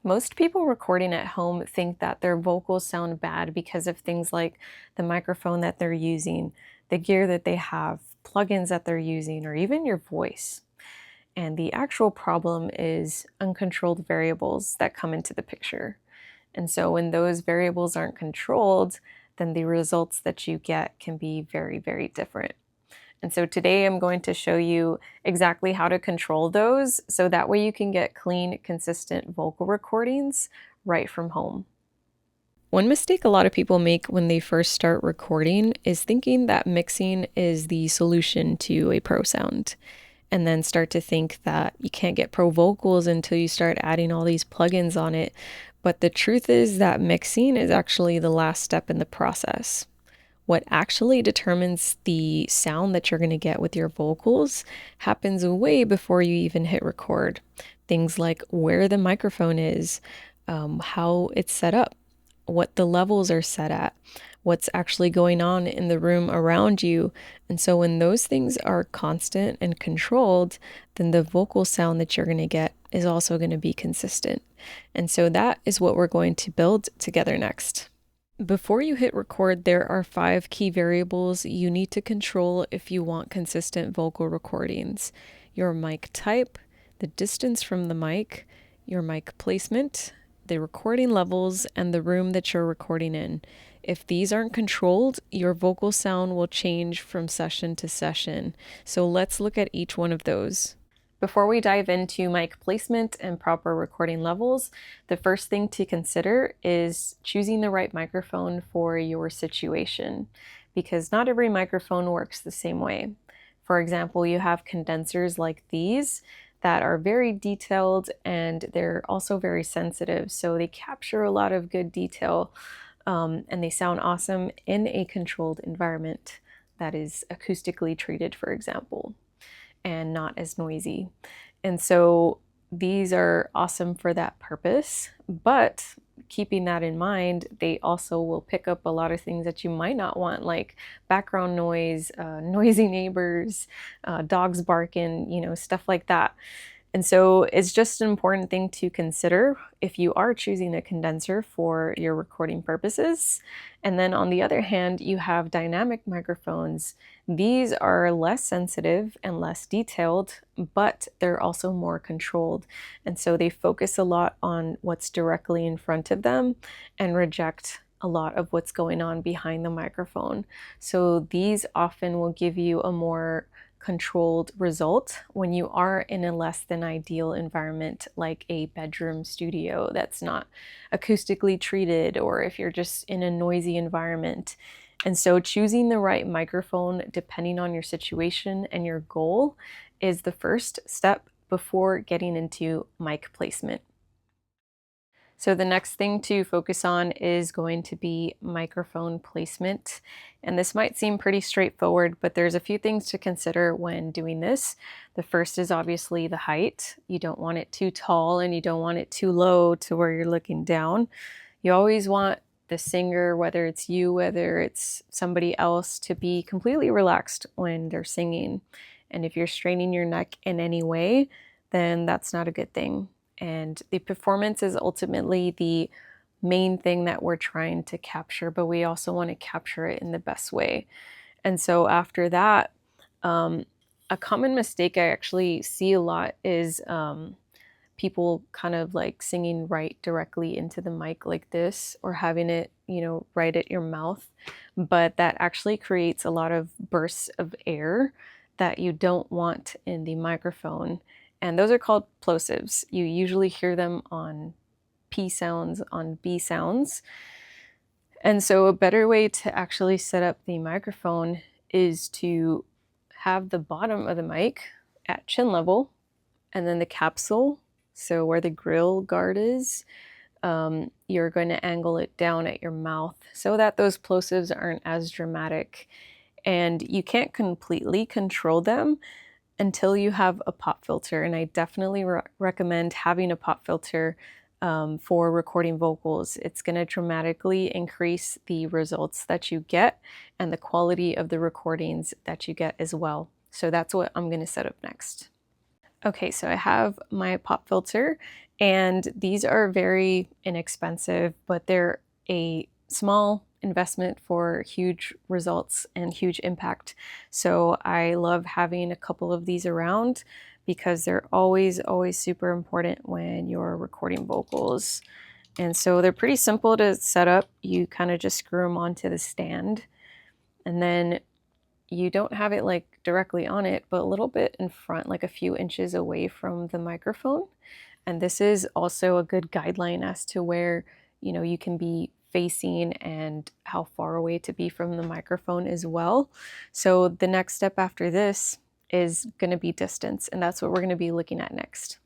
Most people recording at home think that their vocals sound bad because of things like the microphone that they're using, the gear that they have, plugins that they're using, or even your voice. And the actual problem is uncontrolled variables that come into the picture. And so when those variables aren't controlled, then the results that you get can be very, very different. And so today I'm going to show you exactly how to control those so that way you can get clean, consistent vocal recordings right from home. One mistake a lot of people make when they first start recording is thinking that mixing is the solution to a pro sound, and then start to think that you can't get pro vocals until you start adding all these plugins on it. But the truth is that mixing is actually the last step in the process. What actually determines the sound that you're going to get with your vocals happens way before you even hit record. Things like where the microphone is, how it's set up, what the levels are set at, what's actually going on in the room around you. And so when those things are constant and controlled, then the vocal sound that you're going to get is also going to be consistent. And so that is what we're going to build together next. Before you hit record, there are 5 key variables you need to control if you want consistent vocal recordings: your mic type, the distance from the mic, your mic placement, the recording levels, and the room that you're recording in. If these aren't controlled, your vocal sound will change from session to session. So let's look at each one of those. Before we dive into mic placement and proper recording levels, the first thing to consider is choosing the right microphone for your situation, because not every microphone works the same way. For example, you have condensers like these that are very detailed and they're also very sensitive, so they capture a lot of good detail, and they sound awesome in a controlled environment that is acoustically treated, for example, and not as noisy. And so these are awesome for that purpose, but keeping that in mind, they also will pick up a lot of things that you might not want, like background noise, noisy neighbors, dogs barking, stuff like that. And so it's just an important thing to consider if you are choosing a condenser for your recording purposes. And then on the other hand, you have dynamic microphones. These are less sensitive and less detailed, but they're also more controlled. And so they focus a lot on what's directly in front of them and reject a lot of what's going on behind the microphone. So these often will give you a more controlled result when you are in a less than ideal environment, like a bedroom studio that's not acoustically treated, or if you're just in a noisy environment. And so choosing the right microphone, depending on your situation and your goal, is the first step before getting into mic placement. So the next thing to focus on is going to be microphone placement. And this might seem pretty straightforward, but there's a few things to consider when doing this. The first is obviously the height. You don't want it too tall and you don't want it too low to where you're looking down. You always want the singer, whether it's you, whether it's somebody else, to be completely relaxed when they're singing. And if you're straining your neck in any way, then that's not a good thing. And the performance is ultimately the main thing that we're trying to capture, but we also want to capture it in the best way. And so after that, a common mistake I actually see a lot is people kind of like singing right directly into the mic like this, or having it, right at your mouth. But that actually creates a lot of bursts of air that you don't want in the microphone. And those are called plosives. You usually hear them on P sounds, on B sounds. And so a better way to actually set up the microphone is to have the bottom of the mic at chin level, and then the capsule, so where the grill guard is, you're going to angle it down at your mouth so that those plosives aren't as dramatic. And you can't completely control them until you have a pop filter. And I definitely recommend having a pop filter for recording vocals. It's going to dramatically increase the results that you get and the quality of the recordings that you get as well. So that's what I'm going to set up next. Okay, so I have my pop filter, And these are very inexpensive, but they're a small investment for huge results and huge impact. So I love having a couple of these around because they're always super important when you're recording vocals. And so they're pretty simple to set up. You kind of just screw them onto the stand, and then you don't have it like directly on it, but a little bit in front, like a few inches away from the microphone. And this is also a good guideline as to where, you can be facing and how far away to be from the microphone as well. So the next step after this is going to be distance, and that's what we're going to be looking at next.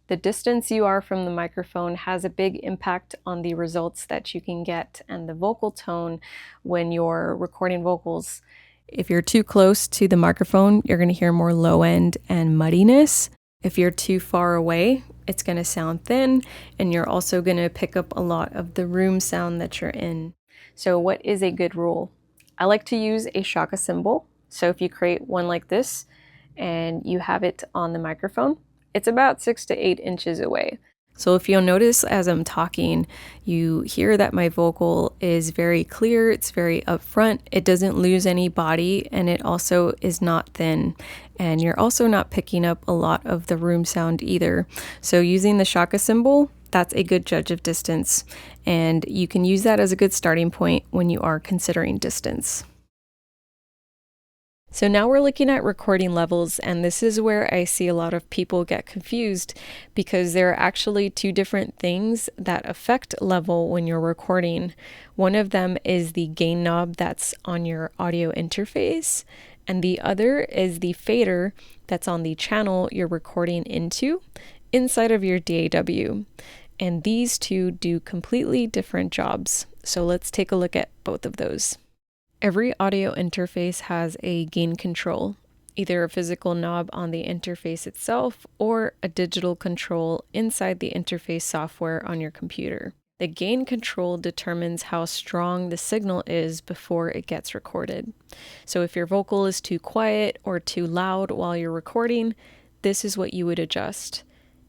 The distance you are from the microphone has a big impact on the results that you can get and the vocal tone when you're recording vocals. If you're too close to the microphone, you're going to hear more low end and muddiness. If you're too far away, it's going to sound thin, and you're also going to pick up a lot of the room sound that you're in. So what is a good rule? I like to use a Shaka cymbal. So if you create one like this and you have it on the microphone, it's about 6 to 8 inches away. So if you'll notice as I'm talking, you hear that my vocal is very clear, it's very upfront, it doesn't lose any body, and it also is not thin. And you're also not picking up a lot of the room sound either. So using the Shaka cymbal, that's a good judge of distance. And you can use that as a good starting point when you are considering distance. So now we're looking at recording levels, and this is where I see a lot of people get confused because there are actually two different things that affect level when you're recording. One of them is the gain knob that's on your audio interface, and the other is the fader that's on the channel you're recording into inside of your DAW. And these two do completely different jobs. So let's take a look at both of those. Every audio interface has a gain control, either a physical knob on the interface itself or a digital control inside the interface software on your computer. The gain control determines how strong the signal is before it gets recorded. So if your vocal is too quiet or too loud while you're recording, this is what you would adjust.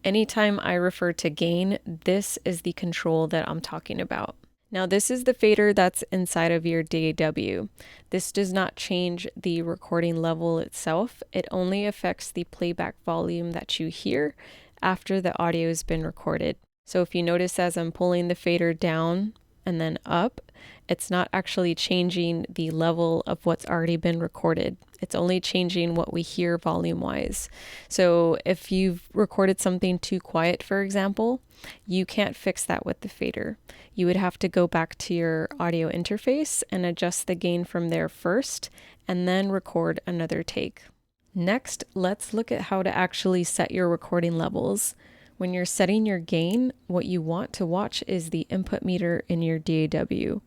Anytime I refer to gain, this is the control that I'm talking about. Now this is the fader that's inside of your DAW. This does not change the recording level itself. It only affects the playback volume that you hear after the audio has been recorded. So if you notice as I'm pulling the fader down and then up, it's not actually changing the level of what's already been recorded. It's only changing what we hear volume-wise. So if you've recorded something too quiet, for example, you can't fix that with the fader. You would have to go back to your audio interface and adjust the gain from there first, and then record another take. Next, let's look at how to actually set your recording levels. When you're setting your gain, what you want to watch is the input meter in your DAW.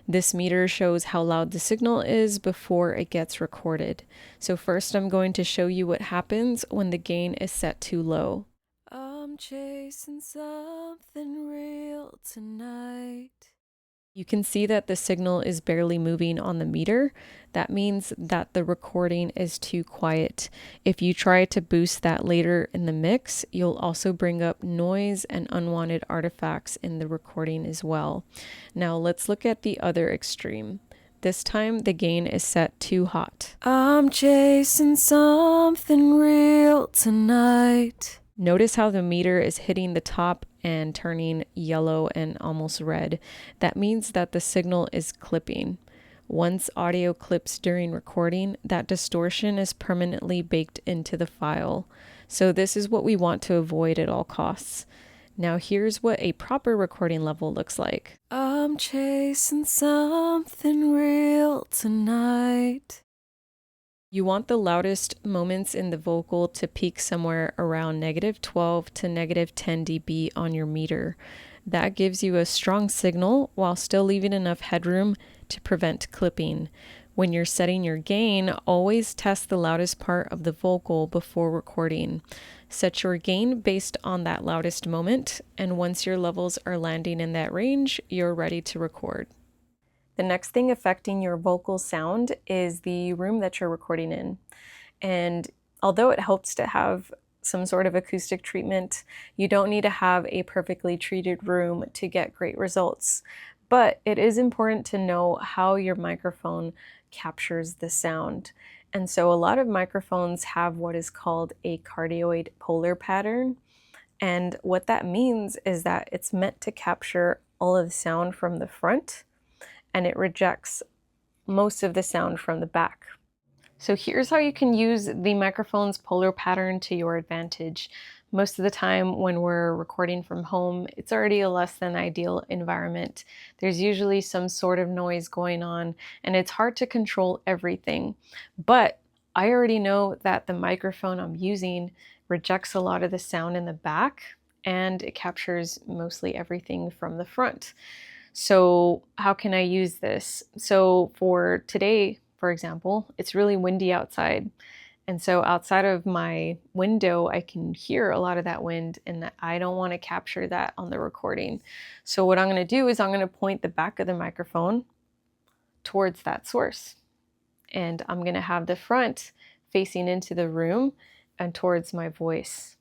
This meter shows how loud the signal is before it gets recorded. So first I'm going to show you what happens when the gain is set too low. I'm chasing something real tonight. You can see that the signal is barely moving on the meter. That means that the recording is too quiet. If you try to boost that later in the mix, you'll also bring up noise and unwanted artifacts in the recording as well. Now let's look at the other extreme. This time the gain is set too hot. I'm chasing something real tonight. Notice how the meter is hitting the top and turning yellow and almost red. That means that the signal is clipping. Once audio clips during recording, that distortion is permanently baked into the file. So this is what we want to avoid at all costs. Now here's what a proper recording level looks like. I'm chasing something real tonight. You want the loudest moments in the vocal to peak somewhere around -12 to -10 dB on your meter. That gives you a strong signal while still leaving enough headroom to prevent clipping. When you're setting your gain, always test the loudest part of the vocal before recording. Set your gain based on that loudest moment, and once your levels are landing in that range, you're ready to record. The next thing affecting your vocal sound is the room that you're recording in. And although it helps to have some sort of acoustic treatment. You don't need to have a perfectly treated room to get great results, but it is important to know how your microphone captures the sound. And so a lot of microphones have what is called a cardioid polar pattern. And what that means is that it's meant to capture all of the sound from the front, and it rejects most of the sound from the back. So here's how you can use the microphone's polar pattern to your advantage. Most of the time when we're recording from home, it's already a less than ideal environment. There's usually some sort of noise going on, and it's hard to control everything. But I already know that the microphone I'm using rejects a lot of the sound in the back, and it captures mostly everything from the front. So how can I use this? So for today, for example, it's really windy outside. And so outside of my window, I can hear a lot of that wind, and I don't want to capture that on the recording. So what I'm going to do is I'm going to point the back of the microphone towards that source. And I'm going to have the front facing into the room and towards my voice.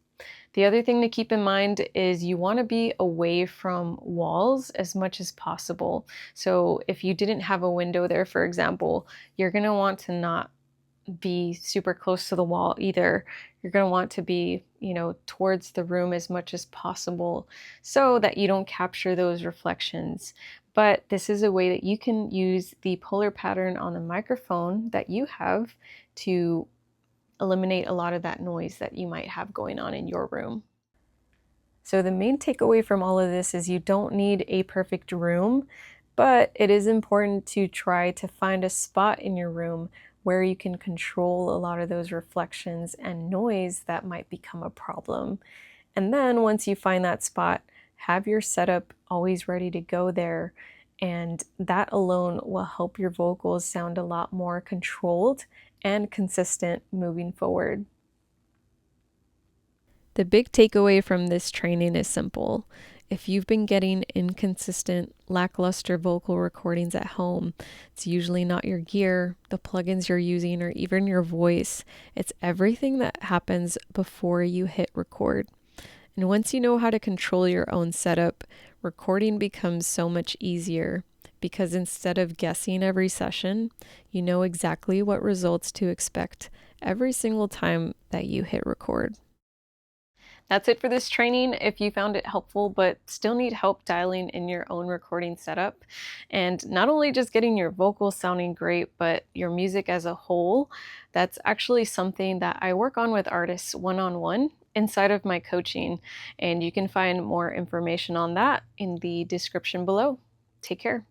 The other thing to keep in mind is you want to be away from walls as much as possible. So if you didn't have a window there, for example, you're going to want to not be super close to the wall either. You're going to want to be, towards the room as much as possible so that you don't capture those reflections. But this is a way that you can use the polar pattern on the microphone that you have to eliminate a lot of that noise that you might have going on in your room. So the main takeaway from all of this is you don't need a perfect room, but it is important to try to find a spot in your room where you can control a lot of those reflections and noise that might become a problem. And then once you find that spot, have your setup always ready to go there. And that alone will help your vocals sound a lot more controlled and consistent moving forward. The big takeaway from this training is simple. If you've been getting inconsistent, lackluster vocal recordings at home, it's usually not your gear, the plugins you're using, or even your voice. It's everything that happens before you hit record. And once you know how to control your own setup, recording becomes so much easier because instead of guessing every session, you know exactly what results to expect every single time that you hit record. That's it for this training. If you found it helpful but still need help dialing in your own recording setup and not only just getting your vocals sounding great, but your music as a whole, that's actually something that I work on with artists one-on-one inside of my coaching. And you can find more information on that in the description below. Take care.